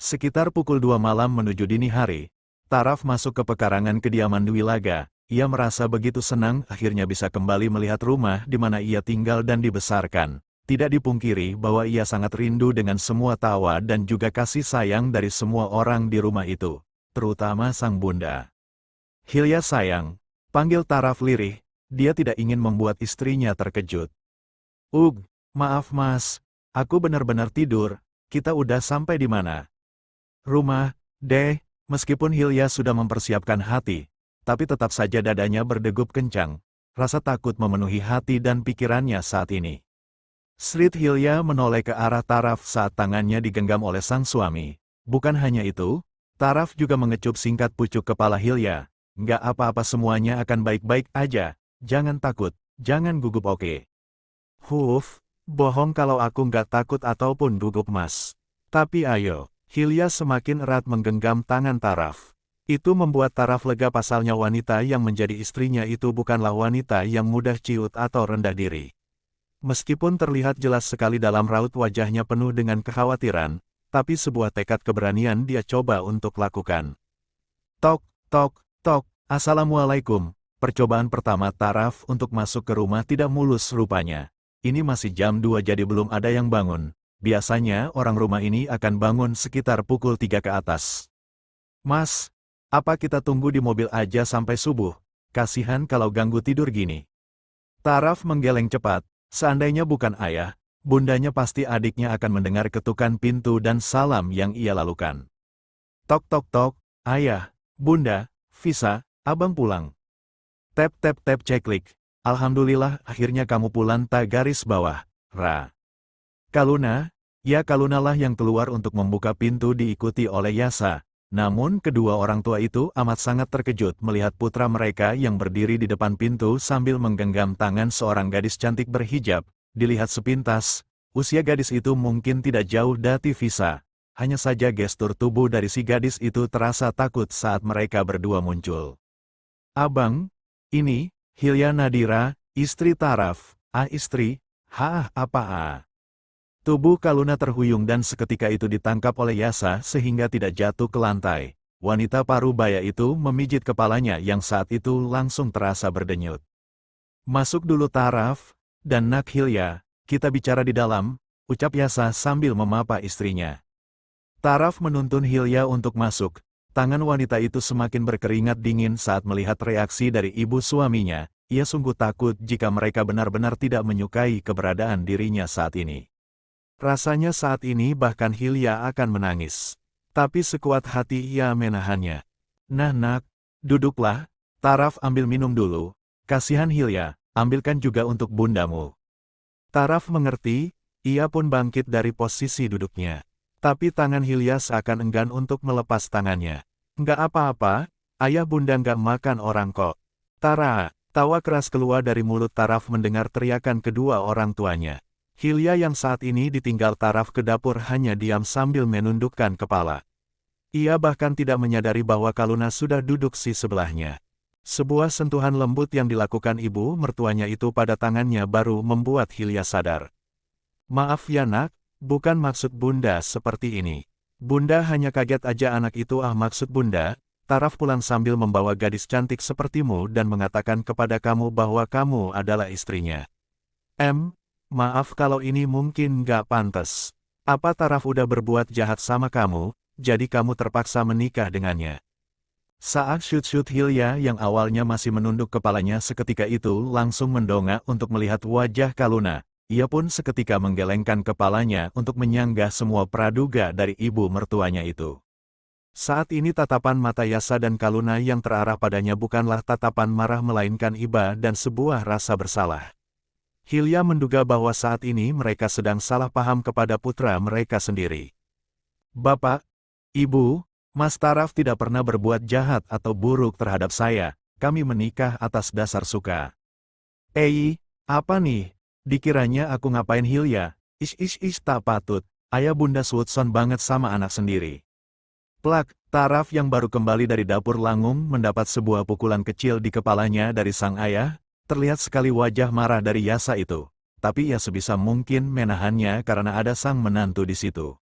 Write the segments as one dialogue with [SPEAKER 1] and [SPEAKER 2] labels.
[SPEAKER 1] Sekitar pukul 2 malam menuju dini hari, Taraf masuk ke pekarangan kediaman Dwi Laga. Ia merasa begitu senang akhirnya bisa kembali melihat rumah di mana ia tinggal dan dibesarkan. Tidak dipungkiri bahwa ia sangat rindu dengan semua tawa dan juga kasih sayang dari semua orang di rumah itu, terutama sang bunda. Hilya sayang, panggil Taraf lirih, dia tidak ingin membuat istrinya terkejut. Maaf mas, aku benar-benar tidur, kita udah sampai di mana? Rumah, deh, meskipun Hilya sudah mempersiapkan hati, tapi tetap saja dadanya berdegup kencang. Rasa takut memenuhi hati dan pikirannya saat ini. Srit Hilya menoleh ke arah Taraf saat tangannya digenggam oleh sang suami. Bukan hanya itu, Taraf juga mengecup singkat pucuk kepala Hilya. Nggak apa-apa, semuanya akan baik-baik aja. Jangan takut, jangan gugup, oke? Bohong kalau aku nggak takut ataupun gugup mas. Tapi ayo. Hilya semakin erat menggenggam tangan Taraf. Itu membuat Taraf lega, pasalnya wanita yang menjadi istrinya itu bukanlah wanita yang mudah ciut atau rendah diri. Meskipun terlihat jelas sekali dalam raut wajahnya penuh dengan kekhawatiran, tapi sebuah tekad keberanian dia coba untuk lakukan. Tok, tok, tok, assalamualaikum. Percobaan pertama Taraf untuk masuk ke rumah tidak mulus rupanya. Ini masih jam 2 jadi belum ada yang bangun. Biasanya orang rumah ini akan bangun sekitar pukul 3 ke atas. Mas, apa kita tunggu di mobil aja sampai subuh? Kasihan kalau ganggu tidur gini. Taraf menggeleng cepat, seandainya bukan ayah, bundanya pasti adiknya akan mendengar ketukan pintu dan salam yang ia lakukan. Tok tok tok, ayah, bunda, Visa, abang pulang. Tap tap tap ceklik, alhamdulillah akhirnya kamu pulang, tak garis bawah, Ra. Kaluna, ya Kalunalah yang keluar untuk membuka pintu diikuti oleh Yasa. Namun kedua orang tua itu amat sangat terkejut melihat putra mereka yang berdiri di depan pintu sambil menggenggam tangan seorang gadis cantik berhijab. Dilihat sepintas, usia gadis itu mungkin tidak jauh dari Visa. Hanya saja gestur tubuh dari si gadis itu terasa takut saat mereka berdua muncul. Abang, ini, Hilya Nadira, istri Taraf. Istri? Apa? Tubuh Kaluna terhuyung dan seketika itu ditangkap oleh Yasa sehingga tidak jatuh ke lantai. Wanita parubaya itu memijit kepalanya yang saat itu langsung terasa berdenyut. Masuk dulu Taraf, dan Nak Hilya, kita bicara di dalam, ucap Yasa sambil memapa istrinya. Taraf menuntun Hilya untuk masuk. Tangan wanita itu semakin berkeringat dingin saat melihat reaksi dari ibu suaminya. Ia sungguh takut jika mereka benar-benar tidak menyukai keberadaan dirinya saat ini. Rasanya saat ini bahkan Hilya akan menangis. Tapi sekuat hati ia menahannya. Nah nak, duduklah. Taraf ambil minum dulu. Kasihan Hilya, ambilkan juga untuk bundamu. Taraf mengerti, ia pun bangkit dari posisi duduknya. Tapi tangan Hilya seakan enggan untuk melepas tangannya. Nggak apa-apa, ayah bunda nggak makan orang kok. Tara, tawa keras keluar dari mulut Taraf mendengar teriakan kedua orang tuanya. Hilya yang saat ini ditinggal Taraf ke dapur hanya diam sambil menundukkan kepala. Ia bahkan tidak menyadari bahwa Kaluna sudah duduk di sebelahnya. Sebuah sentuhan lembut yang dilakukan ibu mertuanya itu pada tangannya baru membuat Hilya sadar. Maaf ya nak, bukan maksud bunda seperti ini. Bunda hanya kaget aja, anak itu maksud bunda. Taraf pulang sambil membawa gadis cantik sepertimu dan mengatakan kepada kamu bahwa kamu adalah istrinya. Maaf kalau ini mungkin nggak pantas. Apa Taraf udah berbuat jahat sama kamu, jadi kamu terpaksa menikah dengannya? Saat shoot Hilya yang awalnya masih menunduk kepalanya seketika itu langsung mendongak untuk melihat wajah Kaluna. Ia pun seketika menggelengkan kepalanya untuk menyanggah semua praduga dari ibu mertuanya itu. Saat ini tatapan mata Yasa dan Kaluna yang terarah padanya bukanlah tatapan marah melainkan iba dan sebuah rasa bersalah. Hilya menduga bahwa saat ini mereka sedang salah paham kepada putra mereka sendiri. Bapak, Ibu, Mas Taraf tidak pernah berbuat jahat atau buruk terhadap saya, kami menikah atas dasar suka. Apa nih? Dikiranya aku ngapain Hilya? Tak patut, ayah bunda Swotson banget sama anak sendiri. Plak, Taraf yang baru kembali dari dapur langung mendapat sebuah pukulan kecil di kepalanya dari sang ayah. Terlihat sekali wajah marah dari Yasa itu, tapi ia sebisa mungkin menahannya karena ada sang menantu di situ.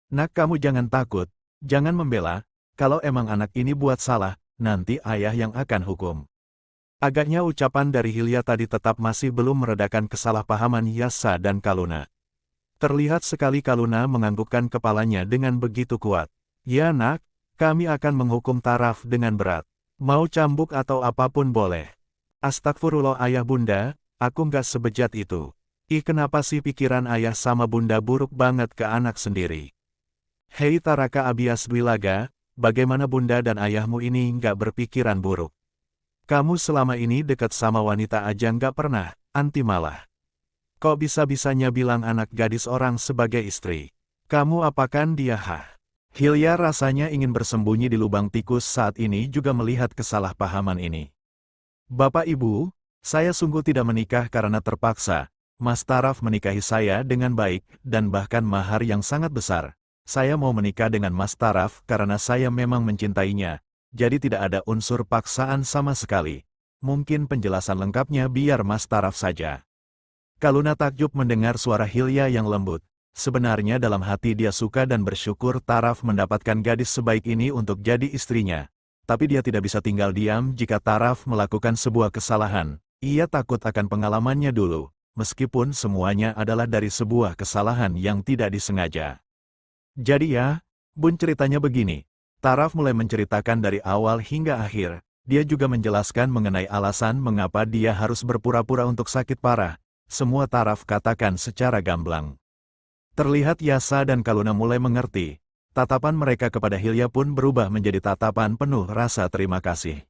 [SPEAKER 1] Nak, kamu jangan takut, jangan membela, kalau emang anak ini buat salah, nanti ayah yang akan hukum. Agaknya ucapan dari Hilya tadi tetap masih belum meredakan kesalahpahaman Yasa dan Kaluna. Terlihat sekali Kaluna menganggukkan kepalanya dengan begitu kuat. Ya nak, kami akan menghukum Taraf dengan berat. Mau cambuk atau apapun boleh. Astagfirullah ayah bunda, aku nggak sebejat itu. Kenapa sih pikiran ayah sama bunda buruk banget ke anak sendiri? Hei Taraka Abias Dwilaga, bagaimana bunda dan ayahmu ini nggak berpikiran buruk? Kamu selama ini dekat sama wanita aja nggak pernah, anti malah. Kok bisa-bisanya bilang anak gadis orang sebagai istri? Kamu apakan dia Hilya rasanya ingin bersembunyi di lubang tikus saat ini juga melihat kesalahpahaman ini. Bapak Ibu, saya sungguh tidak menikah karena terpaksa. Mas Taraf menikahi saya dengan baik dan bahkan mahar yang sangat besar. Saya mau menikah dengan Mas Taraf karena saya memang mencintainya. Jadi tidak ada unsur paksaan sama sekali. Mungkin penjelasan lengkapnya biar Mas Taraf saja. Kaluna takjub mendengar suara Hilya yang lembut. Sebenarnya dalam hati dia suka dan bersyukur Taraf mendapatkan gadis sebaik ini untuk jadi istrinya. Tapi dia tidak bisa tinggal diam jika Taraf melakukan sebuah kesalahan. Ia takut akan pengalamannya dulu, meskipun semuanya adalah dari sebuah kesalahan yang tidak disengaja. Jadi ya, Bun, ceritanya begini. Taraf mulai menceritakan dari awal hingga akhir. Dia juga menjelaskan mengenai alasan mengapa dia harus berpura-pura untuk sakit parah. Semua Taraf katakan secara gamblang. Terlihat Yasa dan Kaluna mulai mengerti. Tatapan mereka kepada Hilya pun berubah menjadi tatapan penuh rasa terima kasih.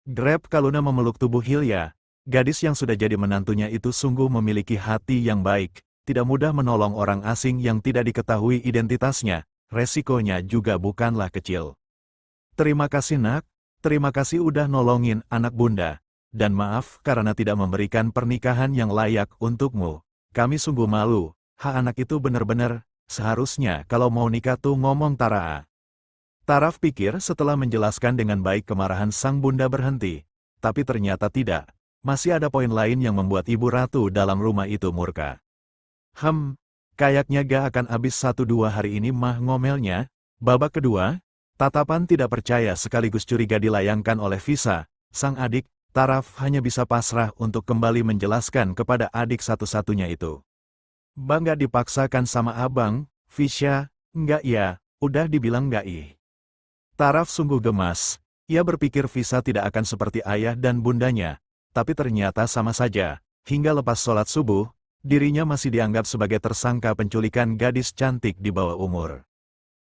[SPEAKER 1] Grab Kaluna memeluk tubuh Hilya. Gadis yang sudah jadi menantunya itu sungguh memiliki hati yang baik. Tidak mudah menolong orang asing yang tidak diketahui identitasnya. Resikonya juga bukanlah kecil. Terima kasih nak, terima kasih udah nolongin anak bunda. Dan maaf karena tidak memberikan pernikahan yang layak untukmu. Kami sungguh malu, anak itu benar-benar, seharusnya kalau mau nikah tuh ngomong Taraa. Taraf pikir setelah menjelaskan dengan baik kemarahan sang bunda berhenti. Tapi ternyata tidak, masih ada poin lain yang membuat ibu ratu dalam rumah itu murka. Kayaknya gak akan habis 1-2 hari ini mah ngomelnya. Babak kedua, tatapan tidak percaya sekaligus curiga dilayangkan oleh Visa, sang adik. Taraf hanya bisa pasrah untuk kembali menjelaskan kepada adik satu-satunya itu. Bangga dipaksakan sama abang, Visha, enggak ya, udah dibilang enggak ih. Taraf sungguh gemas, ia berpikir Visa tidak akan seperti ayah dan bundanya, tapi ternyata sama saja, hingga lepas sholat subuh, dirinya masih dianggap sebagai tersangka penculikan gadis cantik di bawah umur.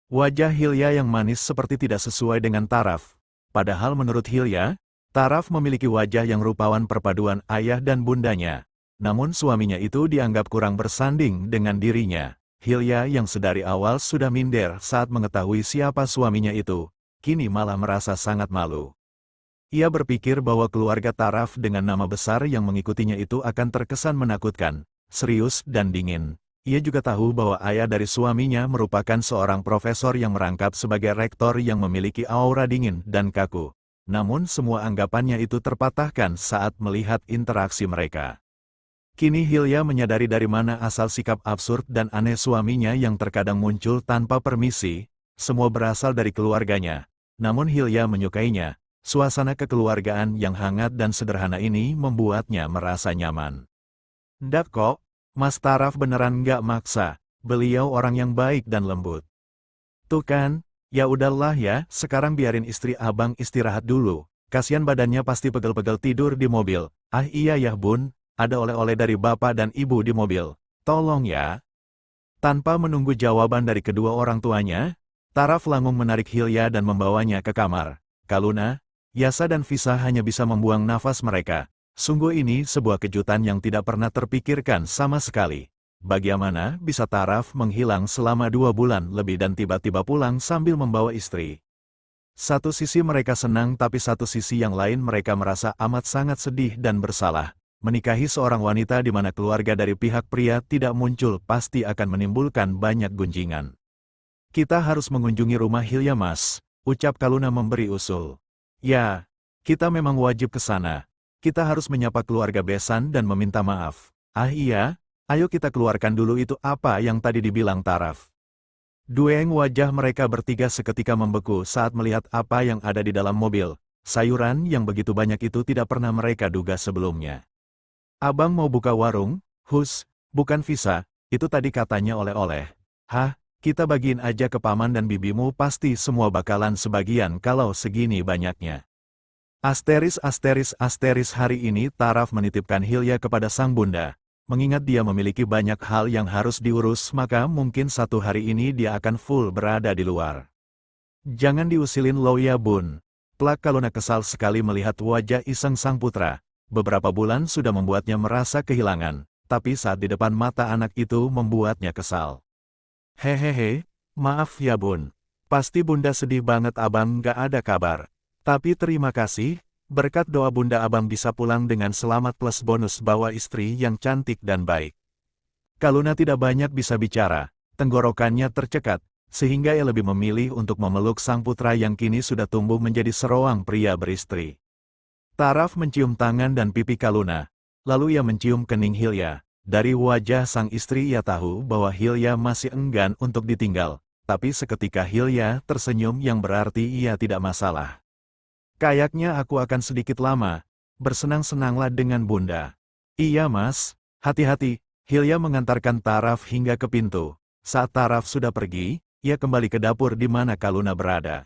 [SPEAKER 1] Wajah Hilya yang manis seperti tidak sesuai dengan Taraf. Padahal menurut Hilya, Taraf memiliki wajah yang rupawan perpaduan ayah dan bundanya. Namun suaminya itu dianggap kurang bersanding dengan dirinya. Hilya yang sedari awal sudah minder saat mengetahui siapa suaminya itu, kini malah merasa sangat malu. Ia berpikir bahwa keluarga Taraf dengan nama besar yang mengikutinya itu akan terkesan menakutkan, serius dan dingin. Ia juga tahu bahwa ayah dari suaminya merupakan seorang profesor yang merangkap sebagai rektor yang memiliki aura dingin dan kaku. Namun semua anggapannya itu terpatahkan saat melihat interaksi mereka. Kini Hilya menyadari dari mana asal sikap absurd dan aneh suaminya yang terkadang muncul tanpa permisi, semua berasal dari keluarganya. Namun Hilya menyukainya, suasana kekeluargaan yang hangat dan sederhana ini membuatnya merasa nyaman. Ndak kok, Mas Taraf beneran nggak maksa, beliau orang yang baik dan lembut. Tuh kan, ya udahlah ya, sekarang biarin istri abang istirahat dulu, kasihan badannya pasti pegel-pegel tidur di mobil. Ah iya ya bun, ada oleh-oleh dari bapak dan ibu di mobil, tolong ya. Tanpa menunggu jawaban dari kedua orang tuanya, Taraf langsung menarik Hilya dan membawanya ke kamar. Kaluna, Yasa dan Visa hanya bisa membuang nafas mereka. Sungguh ini sebuah kejutan yang tidak pernah terpikirkan sama sekali. Bagaimana bisa Taraf menghilang selama 2 bulan lebih dan tiba-tiba pulang sambil membawa istri? Satu sisi mereka senang tapi satu sisi yang lain mereka merasa amat sangat sedih dan bersalah. Menikahi seorang wanita di mana keluarga dari pihak pria tidak muncul pasti akan menimbulkan banyak gunjingan. Kita harus mengunjungi rumah Hilya Mas, ucap Kaluna memberi usul. Ya, kita memang wajib ke sana. Kita harus menyapa keluarga besan dan meminta maaf. Ah iya, ayo kita keluarkan dulu itu apa yang tadi dibilang Taraf. Dueng wajah mereka bertiga seketika membeku saat melihat apa yang ada di dalam mobil. Sayuran yang begitu banyak itu tidak pernah mereka duga sebelumnya. Abang mau buka warung? Hus, bukan visa, itu tadi katanya oleh-oleh. Hah, kita bagiin aja ke paman dan bibimu, pasti semua bakalan sebagian kalau segini banyaknya. Asteris hari ini Taraf menitipkan Hilya kepada sang bunda. Mengingat dia memiliki banyak hal yang harus diurus, maka mungkin satu hari ini dia akan full berada di luar. Jangan diusilin lo ya bun. Plak Kaluna kesal sekali melihat wajah iseng sang putra. Beberapa bulan sudah membuatnya merasa kehilangan, tapi saat di depan mata anak itu membuatnya kesal. Hehehe, maaf ya bun. Pasti bunda sedih banget abang gak ada kabar. Tapi terima kasih. Berkat doa bunda abang bisa pulang dengan selamat plus bonus bawa istri yang cantik dan baik. Kaluna tidak banyak bisa bicara, tenggorokannya tercekat, sehingga ia lebih memilih untuk memeluk sang putra yang kini sudah tumbuh menjadi seorang pria beristri. Taraf mencium tangan dan pipi Kaluna, lalu ia mencium kening Hilya. Dari wajah sang istri ia tahu bahwa Hilya masih enggan untuk ditinggal, tapi seketika Hilya tersenyum yang berarti ia tidak masalah. Kayaknya aku akan sedikit lama, bersenang-senanglah dengan bunda. Iya mas, hati-hati, Hilya mengantarkan Taraf hingga ke pintu. Saat Taraf sudah pergi, ia kembali ke dapur di mana Kaluna berada.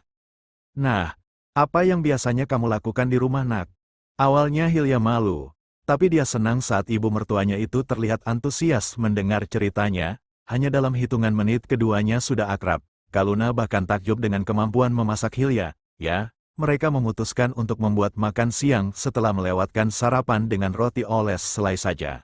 [SPEAKER 1] Nah, apa yang biasanya kamu lakukan di rumah nak? Awalnya Hilya malu, tapi dia senang saat ibu mertuanya itu terlihat antusias mendengar ceritanya. Hanya dalam hitungan menit keduanya sudah akrab. Kaluna bahkan takjub dengan kemampuan memasak Hilya, ya. Mereka memutuskan untuk membuat makan siang setelah melewatkan sarapan dengan roti oles selai saja.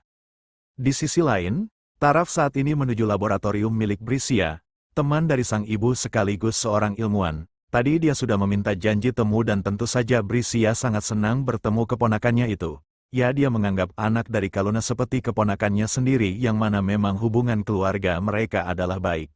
[SPEAKER 1] Di sisi lain, Taraf saat ini menuju laboratorium milik Brisia, teman dari sang ibu sekaligus seorang ilmuwan. Tadi dia sudah meminta janji temu dan tentu saja Brisia sangat senang bertemu keponakannya itu. Ya, dia menganggap anak dari Kaluna seperti keponakannya sendiri yang mana memang hubungan keluarga mereka adalah baik.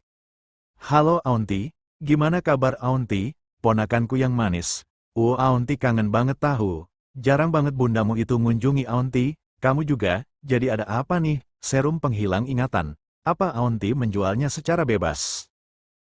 [SPEAKER 1] Halo Aunty, gimana kabar Aunty? Ponakanku yang manis. Aunty kangen banget tahu. Jarang banget bundamu itu ngunjungi Aunty. Kamu juga, jadi ada apa nih? Serum penghilang ingatan. Apa Aunty menjualnya secara bebas?